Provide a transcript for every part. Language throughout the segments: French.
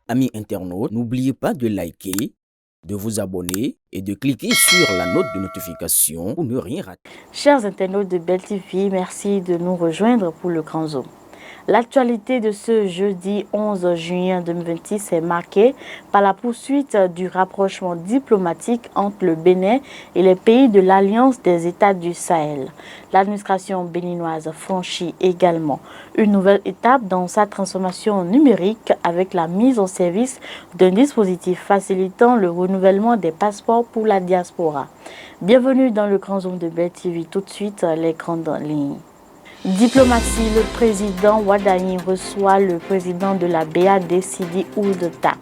Amis internautes, n'oubliez pas de liker, de vous abonner et de cliquer sur la note de notification pour ne rien rater. Chers internautes de Belle TV, merci de nous rejoindre pour le Grand Zoom. L'actualité de ce jeudi 11 juin 2026 est marquée par la poursuite du rapprochement diplomatique entre le Bénin et les pays de l'Alliance des États du Sahel. L'administration béninoise franchit également une nouvelle étape dans sa transformation numérique avec la mise en service d'un dispositif facilitant le renouvellement des passeports pour la diaspora. Bienvenue dans le Grand Zoom de Belle TV. Tout de suite, les grandes lignes. Diplomatie, le président Wadagne reçoit le président de la BAD, Sidi Ould Tah.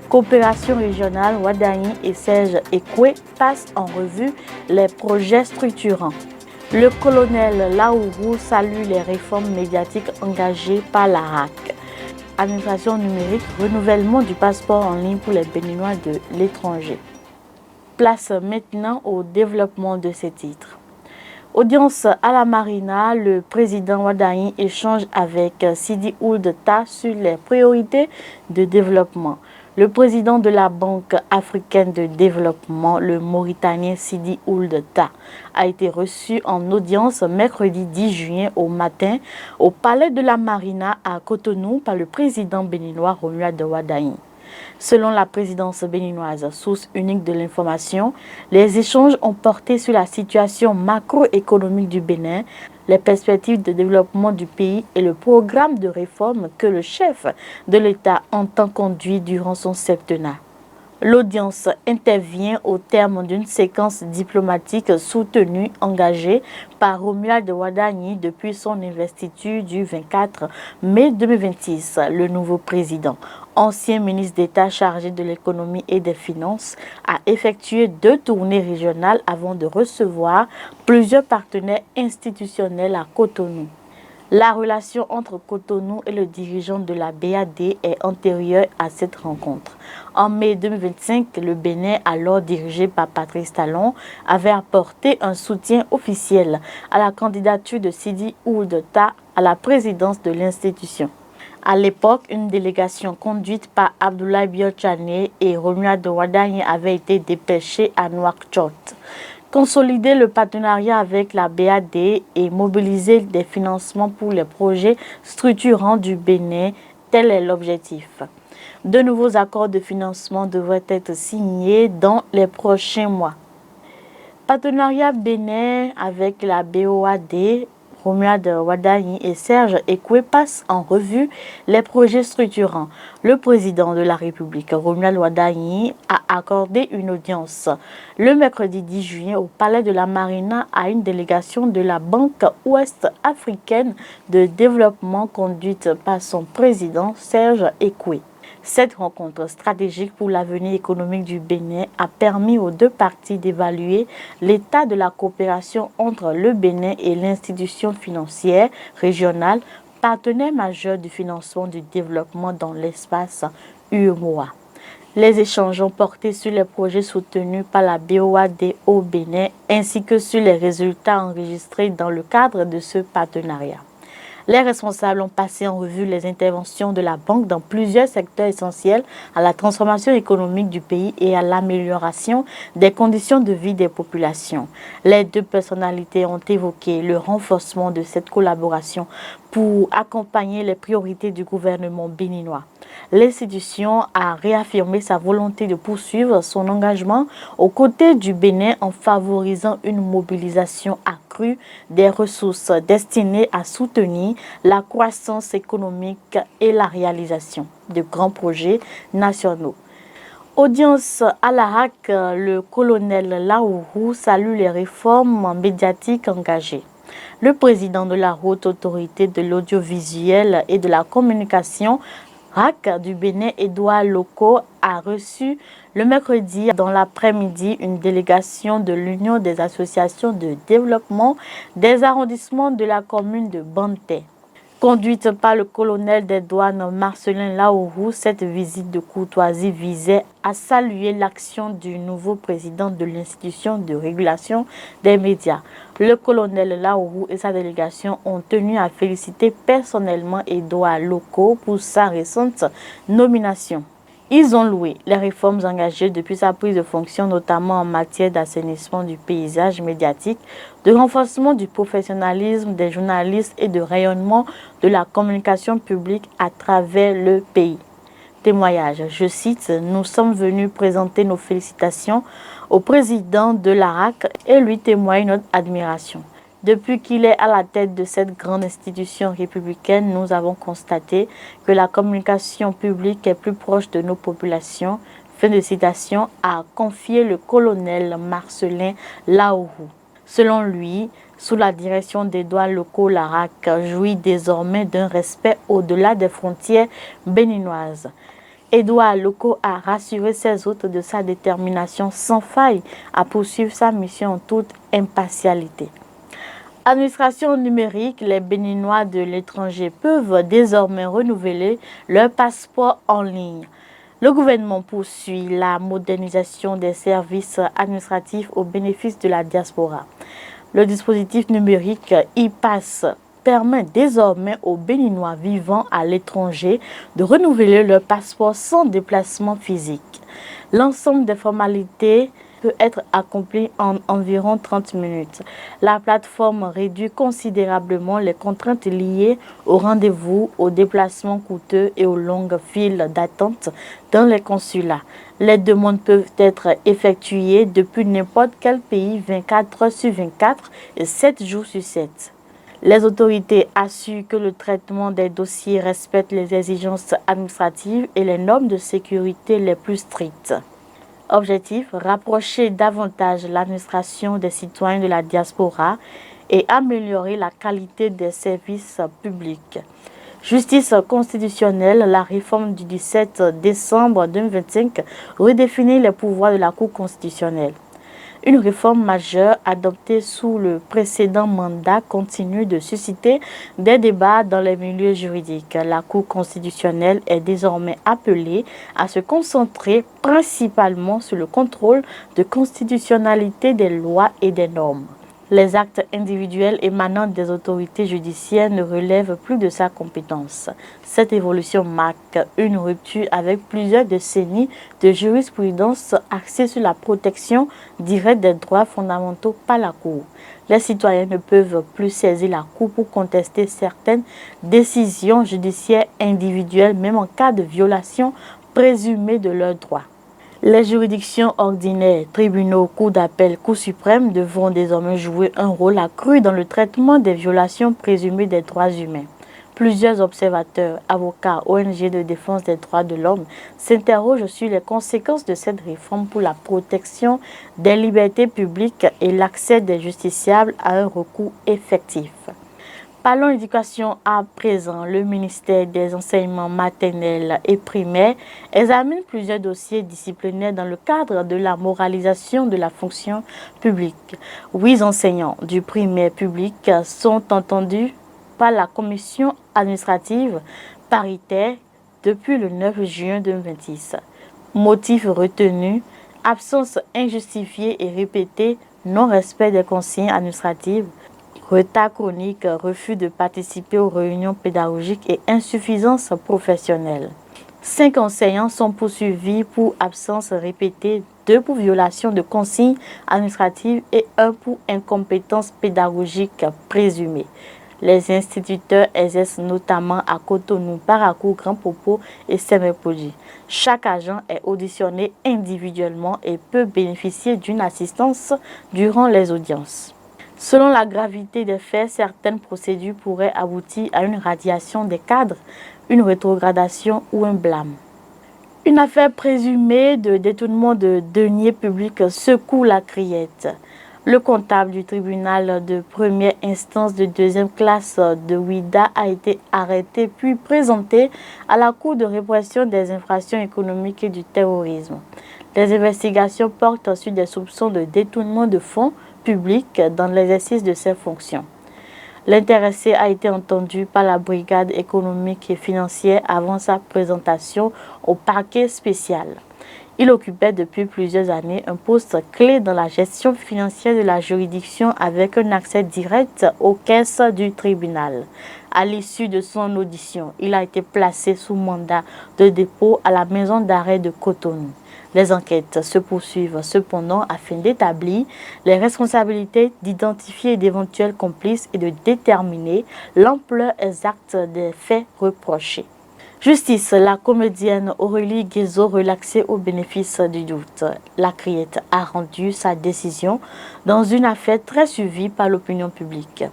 Coopération régionale, Wadagne et Serge Ekwe passent en revue les projets structurants. Le colonel Laourou salue les réformes médiatiques engagées par la RAC. Administration numérique, renouvellement du passeport en ligne pour les Béninois de l'étranger. Place maintenant au développement de ces titres. Audience à la Marina, le président Wadagne échange avec Sidi Ould Tah sur les priorités de développement. Le président de la Banque africaine de développement, le Mauritanien Sidi Ould Tah, a été reçu en audience mercredi 10 juin au matin au palais de la Marina à Cotonou par le président béninois Romuald Wadagne. Selon la présidence béninoise, source unique de l'information, les échanges ont porté sur la situation macroéconomique du Bénin, les perspectives de développement du pays et le programme de réforme que le chef de l'État entend conduire durant son septennat. L'audience intervient au terme d'une séquence diplomatique soutenue, engagée par Romuald Wadagne depuis son investiture du 24 mai 2026. Le nouveau président, ancien ministre d'État chargé de l'économie et des finances, a effectué 2 tournées régionales avant de recevoir plusieurs partenaires institutionnels à Cotonou. La relation entre Cotonou et le dirigeant de la BAD est antérieure à cette rencontre. En mai 2025, le Bénin, alors dirigé par Patrice Talon, avait apporté un soutien officiel à la candidature de Sidi Ould Tah à la présidence de l'institution. À l'époque, une délégation conduite par Abdoulaye Biotchané et Romuald Wadagne avait été dépêchée à Nouakchott. Consolider le partenariat avec la BAD et mobiliser des financements pour les projets structurants du Bénin, tel est l'objectif. De nouveaux accords de financement devraient être signés dans les prochains mois. Partenariat Bénin avec la BOAD, Romuald Wadagne et Serge Ekwe passent en revue les projets structurants. Le président de la République, Romuald Wadagne, a accordé une audience le mercredi 10 juin au palais de la Marina à une délégation de la Banque ouest-africaine de développement conduite par son président Serge Ekwe. Cette rencontre stratégique pour l'avenir économique du Bénin a permis aux deux parties d'évaluer l'état de la coopération entre le Bénin et l'institution financière régionale, partenaire majeur du financement du développement dans l'espace UEMOA. Les échanges ont porté sur les projets soutenus par la BOAD au Bénin ainsi que sur les résultats enregistrés dans le cadre de ce partenariat. Les responsables ont passé en revue les interventions de la banque dans plusieurs secteurs essentiels à la transformation économique du pays et à l'amélioration des conditions de vie des populations. Les deux personnalités ont évoqué le renforcement de cette collaboration pour accompagner les priorités du gouvernement béninois. L'institution a réaffirmé sa volonté de poursuivre son engagement aux côtés du Bénin en favorisant une mobilisation accrue des ressources destinées à soutenir la croissance économique et la réalisation de grands projets nationaux. Audience à la RAC, le colonel Laourou salue les réformes médiatiques engagées. Le président de la Haute Autorité de l'Audiovisuel et de la Communication, RAC du Bénin, Édouard Loko, a reçu le mercredi dans l'après-midi une délégation de l'Union des associations de développement des arrondissements de la commune de Banté. Conduite par le colonel des douanes Marcelin Laourou, cette visite de courtoisie visait à saluer l'action du nouveau président de l'institution de régulation des médias. Le colonel Laourou et sa délégation ont tenu à féliciter personnellement Édouard Loko pour sa récente nomination. Ils ont loué les réformes engagées depuis sa prise de fonction, notamment en matière d'assainissement du paysage médiatique, de renforcement du professionnalisme des journalistes et de rayonnement de la communication publique à travers le pays. Témoignage, je cite, « Nous sommes venus présenter nos félicitations au président de l'ARAC et lui témoigner notre admiration. Depuis qu'il est à la tête de cette grande institution républicaine, nous avons constaté que la communication publique est plus proche de nos populations. » Fin de citation, a confié le colonel Marcelin Laourou. Selon lui, sous la direction des douanes locaux, l'ARAC jouit désormais d'un respect au-delà des frontières béninoises. Édouard Loko a rassuré ses hôtes de sa détermination sans faille à poursuivre sa mission en toute impartialité. Administration numérique, les Béninois de l'étranger peuvent désormais renouveler leur passeport en ligne. Le gouvernement poursuit la modernisation des services administratifs au bénéfice de la diaspora. Le dispositif numérique e-Pass permet désormais aux Béninois vivant à l'étranger de renouveler leur passeport sans déplacement physique. L'ensemble des formalités peut être accompli en environ 30 minutes. La plateforme réduit considérablement les contraintes liées aux rendez-vous, aux déplacements coûteux et aux longues files d'attente dans les consulats. Les demandes peuvent être effectuées depuis n'importe quel pays 24 heures sur 24 et 7 jours sur 7. Les autorités assurent que le traitement des dossiers respecte les exigences administratives et les normes de sécurité les plus strictes. Objectif, rapprocher davantage l'administration des citoyens de la diaspora et améliorer la qualité des services publics. Justice constitutionnelle, la réforme du 17 décembre 2025 redéfinit les pouvoirs de la Cour constitutionnelle. Une réforme majeure adoptée sous le précédent mandat continue de susciter des débats dans les milieux juridiques. La Cour constitutionnelle est désormais appelée à se concentrer principalement sur le contrôle de constitutionnalité des lois et des normes. Les actes individuels émanant des autorités judiciaires ne relèvent plus de sa compétence. Cette évolution marque une rupture avec plusieurs décennies de jurisprudence axée sur la protection directe des droits fondamentaux par la Cour. Les citoyens ne peuvent plus saisir la Cour pour contester certaines décisions judiciaires individuelles, même en cas de violation présumée de leurs droits. Les juridictions ordinaires, tribunaux, cours d'appel, cours suprême devront désormais jouer un rôle accru dans le traitement des violations présumées des droits humains. Plusieurs observateurs, avocats, ONG de défense des droits de l'homme s'interrogent sur les conséquences de cette réforme pour la protection des libertés publiques et l'accès des justiciables à un recours effectif. Parlons éducation à présent. Le ministère des enseignements maternels et primaires examine plusieurs dossiers disciplinaires dans le cadre de la moralisation de la fonction publique. 8 enseignants du primaire public sont entendus par la commission administrative paritaire depuis le 9 juin 2026. Motif retenu, absence injustifiée et répétée, non-respect des consignes administratives, retard chronique, refus de participer aux réunions pédagogiques et insuffisance professionnelle. 5 enseignants sont poursuivis pour absence répétée, 2 pour violation de consignes administratives et 1 pour incompétence pédagogique présumée. Les instituteurs exercent notamment à Cotonou, Parakou, Grand Popo et Semepoji. Chaque agent est auditionné individuellement et peut bénéficier d'une assistance durant les audiences. Selon la gravité des faits, certaines procédures pourraient aboutir à une radiation des cadres, une rétrogradation ou un blâme. Une affaire présumée de détournement de deniers publics secoue la criette. Le comptable du tribunal de première instance de deuxième classe de Ouidah a été arrêté puis présenté à la Cour de répression des infractions économiques et du terrorisme. Les investigations portent ensuite des soupçons de détournement de fonds publics dans l'exercice de ses fonctions. L'intéressé a été entendu par la brigade économique et financière avant sa présentation au parquet spécial. Il occupait depuis plusieurs années un poste clé dans la gestion financière de la juridiction avec un accès direct aux caisses du tribunal. À l'issue de son audition, il a été placé sous mandat de dépôt à la maison d'arrêt de Cotonou. Les enquêtes se poursuivent cependant afin d'établir les responsabilités, d'identifier d'éventuels complices et de déterminer l'ampleur exacte des faits reprochés. Justice, la comédienne Aurélie Guézo relaxée au bénéfice du doute. La Criette a rendu sa décision dans une affaire très suivie par l'opinion publique.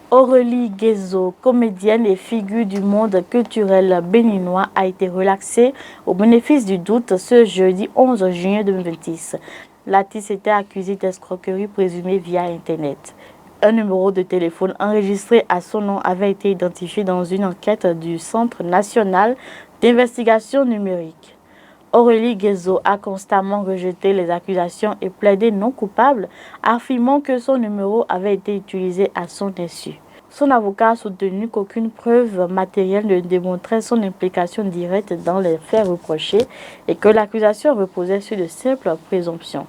Aurélie Guézo, comédienne et figure du monde culturel béninois, a été relaxée au bénéfice du doute ce jeudi 11 juin 2026. L'artiste était accusée d'escroquerie présumée via Internet. Un numéro de téléphone enregistré à son nom avait été identifié dans une enquête du Centre national d'investigation numérique. Aurélie Guézo a constamment rejeté les accusations et plaidé non coupable, affirmant que son numéro avait été utilisé à son insu. Son avocat a soutenu qu'aucune preuve matérielle ne démontrait son implication directe dans les faits reprochés et que l'accusation reposait sur de simples présomptions.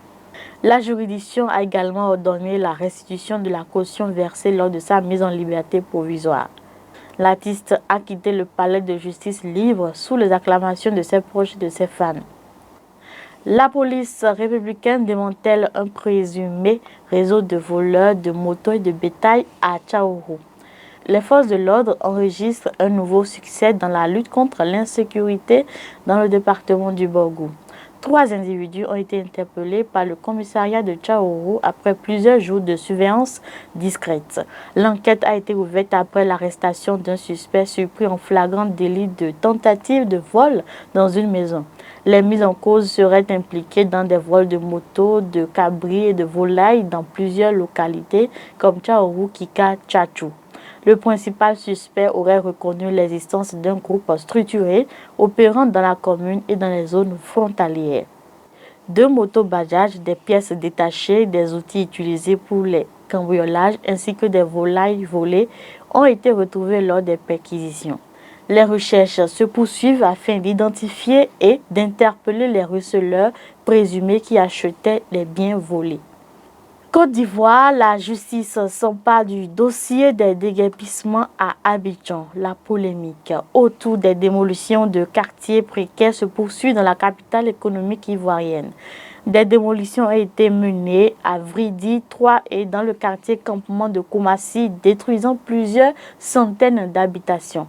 La juridiction a également ordonné la restitution de la caution versée lors de sa mise en liberté provisoire. L'artiste a quitté le palais de justice libre sous les acclamations de ses proches et de ses fans. La police républicaine démantèle un présumé réseau de voleurs de motos et de bétail à Tchaourou. Les forces de l'ordre enregistrent un nouveau succès dans la lutte contre l'insécurité dans le département du Borgou. 3 individus ont été interpellés par le commissariat de Tchaourou après plusieurs jours de surveillance discrète. L'enquête a été ouverte après l'arrestation d'un suspect surpris en flagrant délit de tentative de vol dans une maison. Les mises en cause seraient impliquées dans des vols de motos, de cabris et de volailles dans plusieurs localités comme Tchaourou, Kika, Tchachou. Le principal suspect aurait reconnu l'existence d'un groupe structuré opérant dans la commune et dans les zones frontalières. 2 motos Bajaj, des pièces détachées, des outils utilisés pour les cambriolages ainsi que des volailles volées ont été retrouvés lors des perquisitions. Les recherches se poursuivent afin d'identifier et d'interpeller les receleurs présumés qui achetaient les biens volés. Côte d'Ivoire, la justice s'empare du dossier des déguerpissements à Abidjan. La polémique autour des démolitions de quartiers précaires se poursuit dans la capitale économique ivoirienne. Des démolitions ont été menées à Vridi, 3 et dans le quartier campement de Koumassi, détruisant plusieurs centaines d'habitations.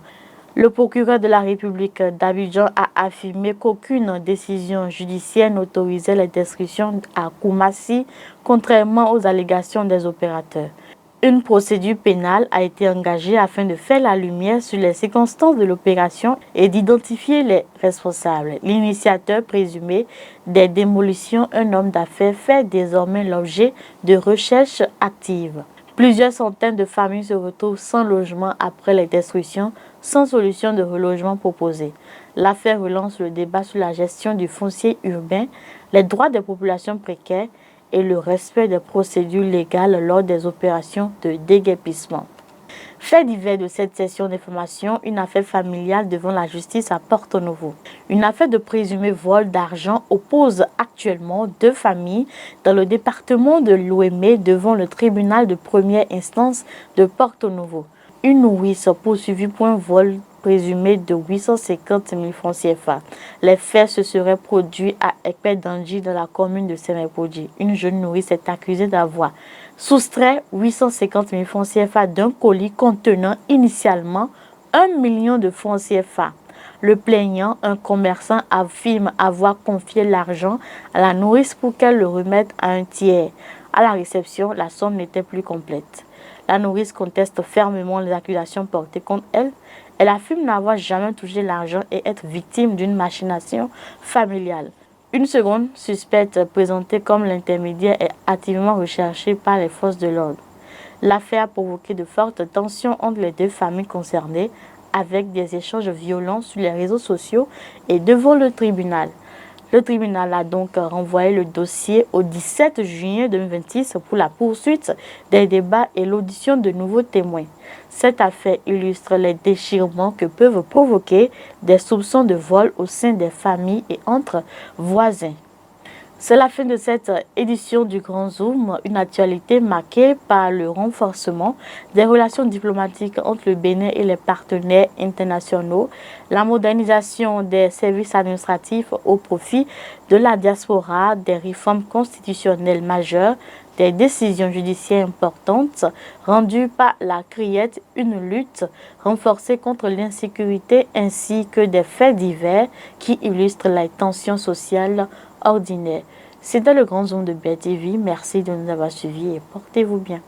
Le procureur de la République d'Abidjan a affirmé qu'aucune décision judiciaire n'autorisait les destructions à Koumassi, contrairement aux allégations des opérateurs. Une procédure pénale a été engagée afin de faire la lumière sur les circonstances de l'opération et d'identifier les responsables. L'initiateur présumé des démolitions, un homme d'affaires, fait désormais l'objet de recherches actives. Plusieurs centaines de familles se retrouvent sans logement après les destructions, sans solution de relogement proposée. L'affaire relance le débat sur la gestion du foncier urbain, les droits des populations précaires et le respect des procédures légales lors des opérations de déguerpissement. Fait divers de cette session d'information, une affaire familiale devant la justice à Porto Novo. Une affaire de présumé vol d'argent oppose actuellement 2 familles dans le département de l'Ouémé devant le tribunal de première instance de Porto Novo. Une nourrice poursuivie pour un vol présumé de 850 000 francs CFA. Les faits se seraient produits à Ekpedandji dans la commune de Sémépodji. Une jeune nourrice est accusée d'avoir soustrait 850 000 francs CFA d'un colis contenant initialement 1 million de francs CFA. Le plaignant, un commerçant, affirme avoir confié l'argent à la nourrice pour qu'elle le remette à un tiers. À la réception, la somme n'était plus complète. La nourrice conteste fermement les accusations portées contre elle. Elle affirme n'avoir jamais touché l'argent et être victime d'une machination familiale. Une seconde suspecte présentée comme l'intermédiaire est activement recherchée par les forces de l'ordre. L'affaire a provoqué de fortes tensions entre les 2 familles concernées, avec des échanges violents sur les réseaux sociaux et devant le tribunal. Le tribunal a donc renvoyé le dossier au 17 juillet 2026 pour la poursuite des débats et l'audition de nouveaux témoins. Cette affaire illustre les déchirements que peuvent provoquer des soupçons de vol au sein des familles et entre voisins. C'est la fin de cette édition du Grand Zoom, une actualité marquée par le renforcement des relations diplomatiques entre le Bénin et les partenaires internationaux, la modernisation des services administratifs au profit de la diaspora, des réformes constitutionnelles majeures, des décisions judiciaires importantes rendues par la criette, une lutte renforcée contre l'insécurité ainsi que des faits divers qui illustrent la tension sociale ordinaire. C'était le Grand Zoom de BTV. Merci de nous avoir suivis et portez-vous bien.